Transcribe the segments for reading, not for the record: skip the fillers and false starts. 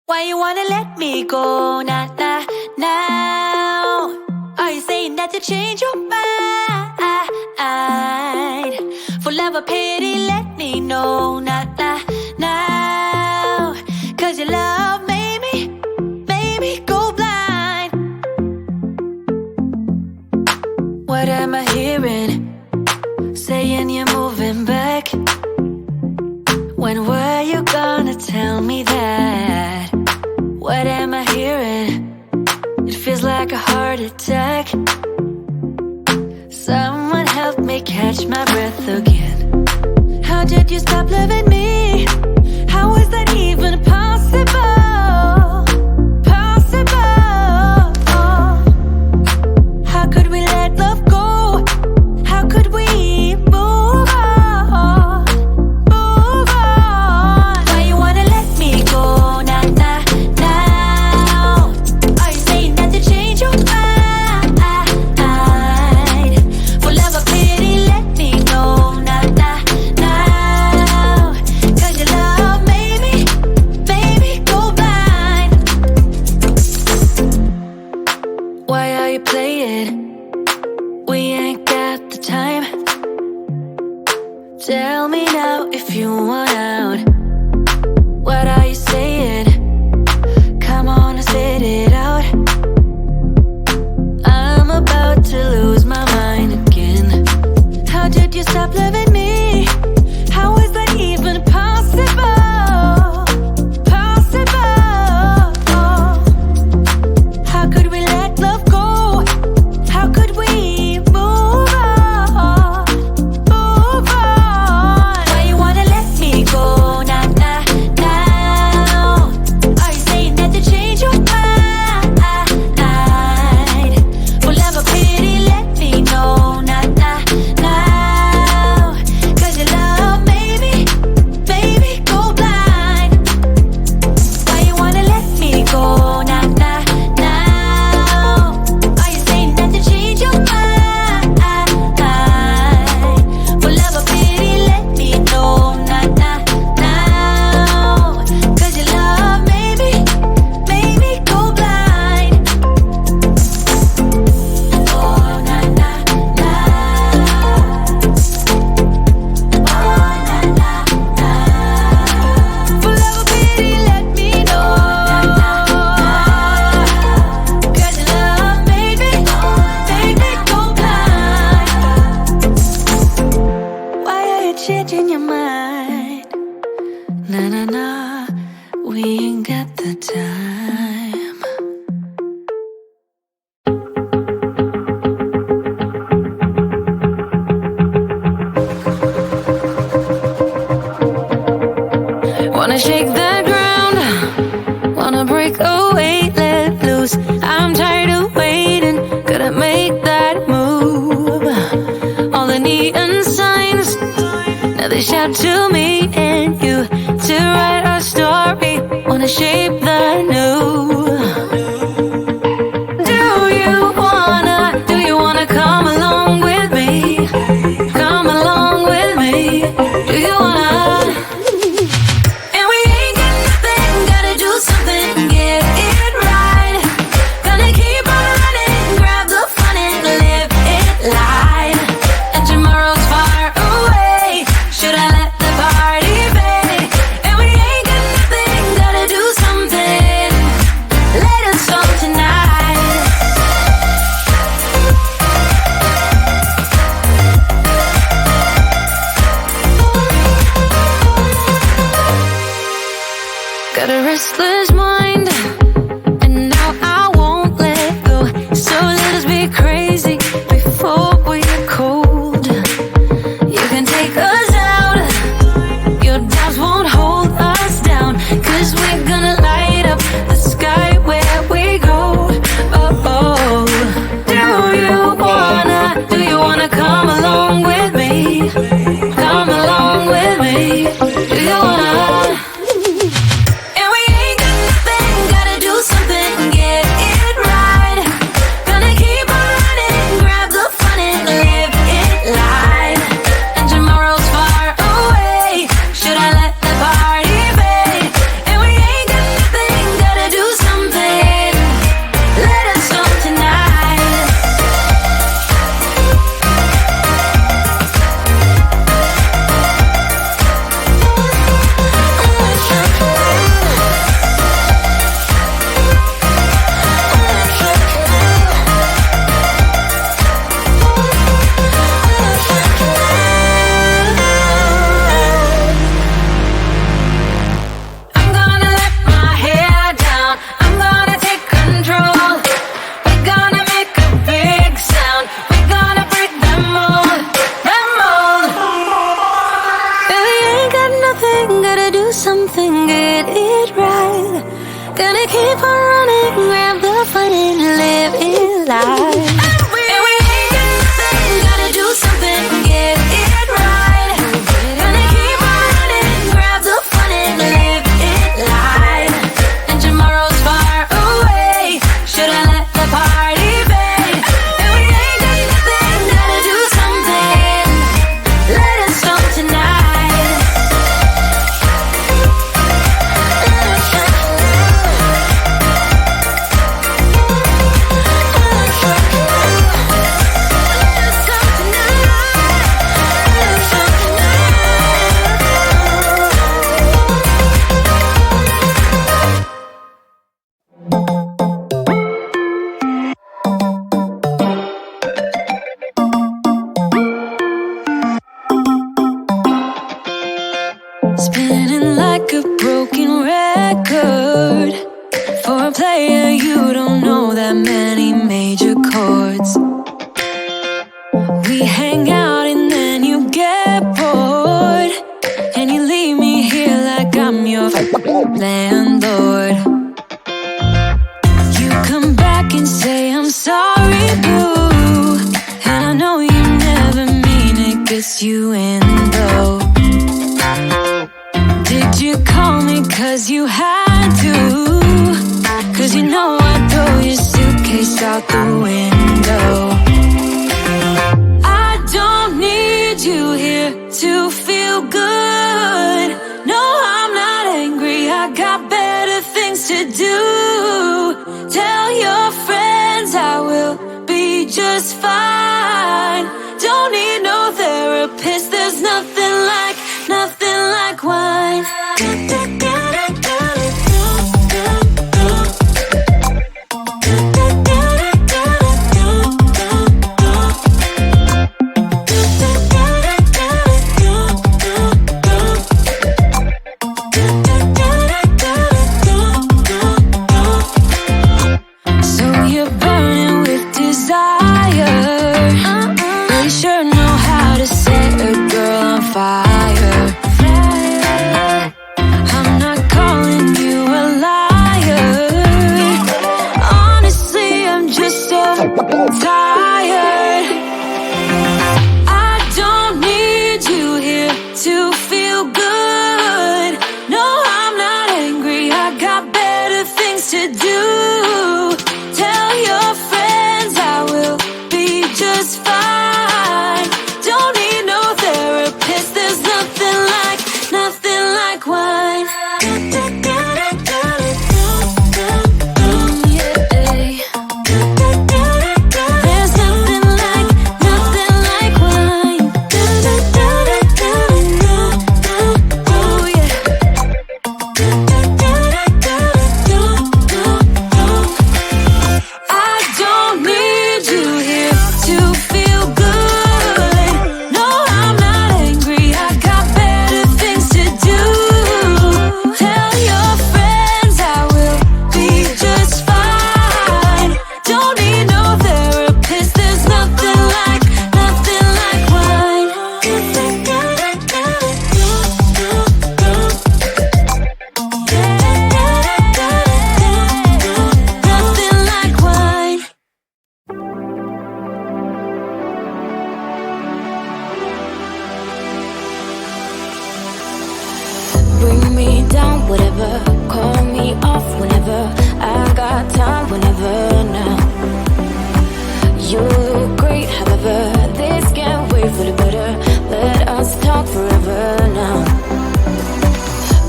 Why you wanna let me go now? Are you saying that you change your mind? For love or pity, let me know now. Cause your love made me go blind. What am I hearing? Saying you're moving back. When were you gonna tell me that? What am I hearing? It feels like a heart attack. Someone help me catch my breath again. How did you stop loving me? How is that even possible? Possible. How could we let love go? How could we move on? Move on. Why you wanna let me go now? Are you saying that to change your mind? For love or pity, let me know now. Cause your love made me go blind. Why are you playing? We ain't got the time. Tell me now if you want out. What are you saying? Come on and spit it out. I'm about to lose my mind again. How did you stop loving me? How is that even possible? Possible. How could we let love go? How could we move on? Move on. Why you wanna let me go now? Are you saying that to change your mind? For love or pity, let me know now. Cause your love made me go blind. Why you wanna let me go now? Are you saying that to change your mind? For love or pity, let me know now. Cause your love made me go blind. Oh, na na na. Oh, na na na. For love or pity, let me know. Cause your love made me go blind. Why are you changing your mind? Na, we ain't got the time. Wanna shake the ground, wanna break away, let loose. I'm tired of waiting, gotta make that move. All the neon signs, now they shout to me and you to write our story, wanna shape the new. Do you wanna come along with me? Come along with me. Do you wanna? And we ain't got nothing, gotta do something, get it right. Gonna keep on running, grab the fun and live it live. And tomorrow's far away, should I let the party fade? And we ain't got nothing, gotta do something, let us go tonight. Got a restless mind, and now I won't let go. So let us be crazy before we're cold. You can take us out, your doubts won't hold us down. Cause we're gonna light up the sky where we go. Oh, oh. Do you wanna come along with me? Come along with me. Do you wanna? And we ain't got nothing, gotta do something, get it right. Gonna keep on running, grab the fun and live it live. And tomorrow's far away, should I let the party fade? And we ain't got Gonna keep on running, grab the fun and live it life. And we ain't got nothing, gotta do something, get it right. Gonna keep on running, grab the fun and live it life. And tomorrow's far away, should I let the party fade? And we ain't got nothing, gotta do something, let us know tonight. Spinning like a broken record. For a player, you don't know that many major chords. We hang out and then you get bored, and you leave me here like I'm your landlord. You come back and say I'm sorry, boo, and I know you never mean it, gets you in though. Did you call me cause you had to? Cause you know I'd throw your suitcase out the window. I don't need you here to feel good. No, I'm not angry, I got better things to do. Tell your friends I will be just fine. Don't need no therapist, there's nothing like wine. So you're burning with desire. You sure know how to set a girl on fire. I'm not calling you a liar. Honestly, I'm just so tired. I don't need you here to feel good. No, I'm not angry, I got better things to do. Tell your friends I will be just fine. Don't need no therapist, there's nothing like wine. There's nothing like wine. Oh yeah. I don't need you here to feel good. No, I'm not angry, I got better things to do. Tell your friends I will be just fine. Don't need no therapist, there's nothing like wine. Nothing like wine. Bring me down, whatever. Call me off whenever. I got time whenever now. You look great, however. This can't wait for the better. Let us talk forever now.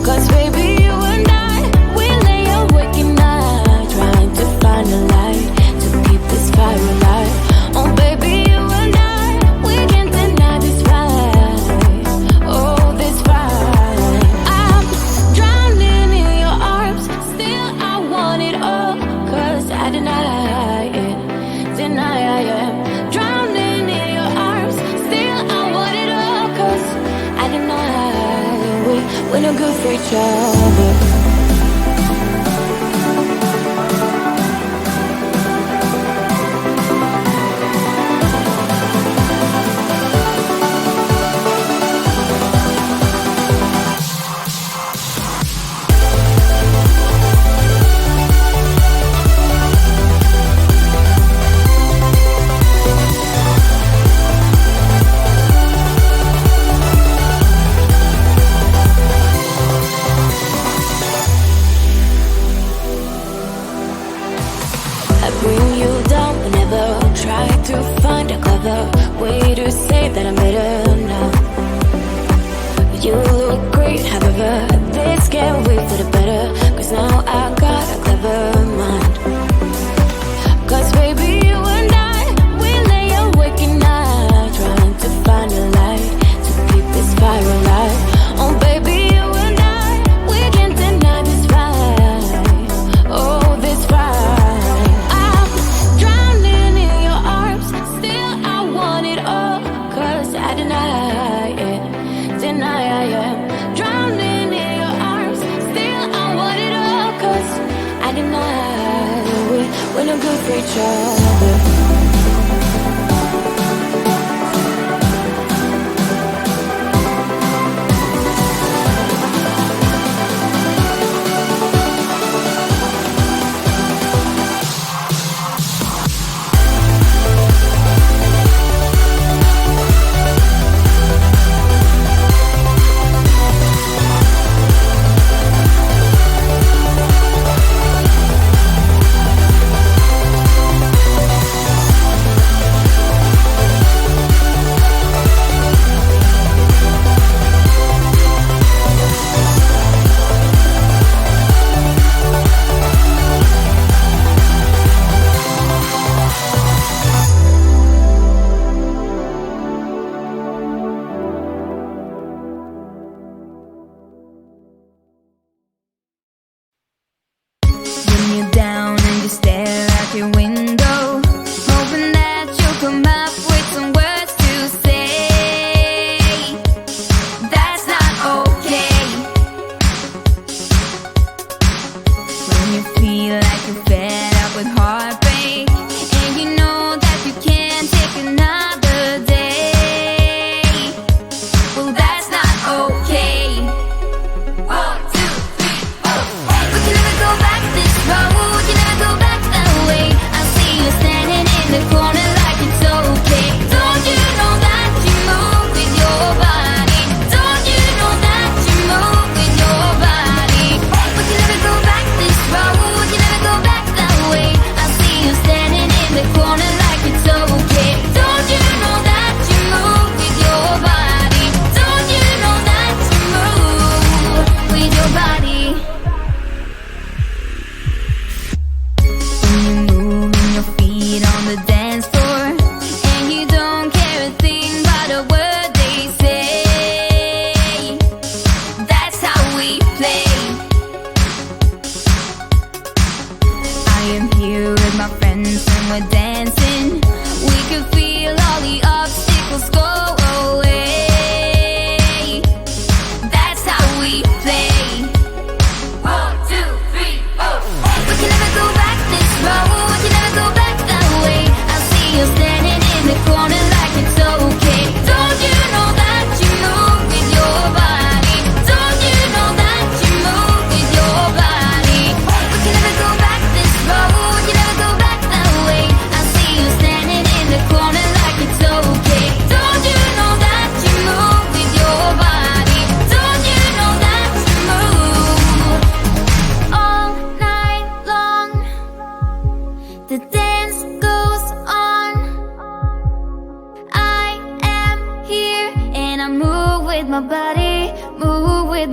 Cause baby, you and I, we lay awake at night, trying to find a light to keep this fire alive. Oh baby, you and I, we can't deny this right. Oh, this right. I'm drowning in your arms, still I want it all. Cause I deny it, deny I am. Drowning in your arms, still I want it all. Cause I deny we're no good for each other. the waiters say that I'm better now. You look great, however, this can't wait for the better. Cause now I got a clever mind. Cause baby, you and I, we lay awake at night, trying to find a light to keep this fire alive. Oh baby, you and I, we can't deny this fight. Oh, this fight. I'm drowning in your arms, still I want it all. Cause I deny it, deny I am. Drowning in your arms, still I want it all. Cause I deny we're no good for each other.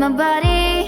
Body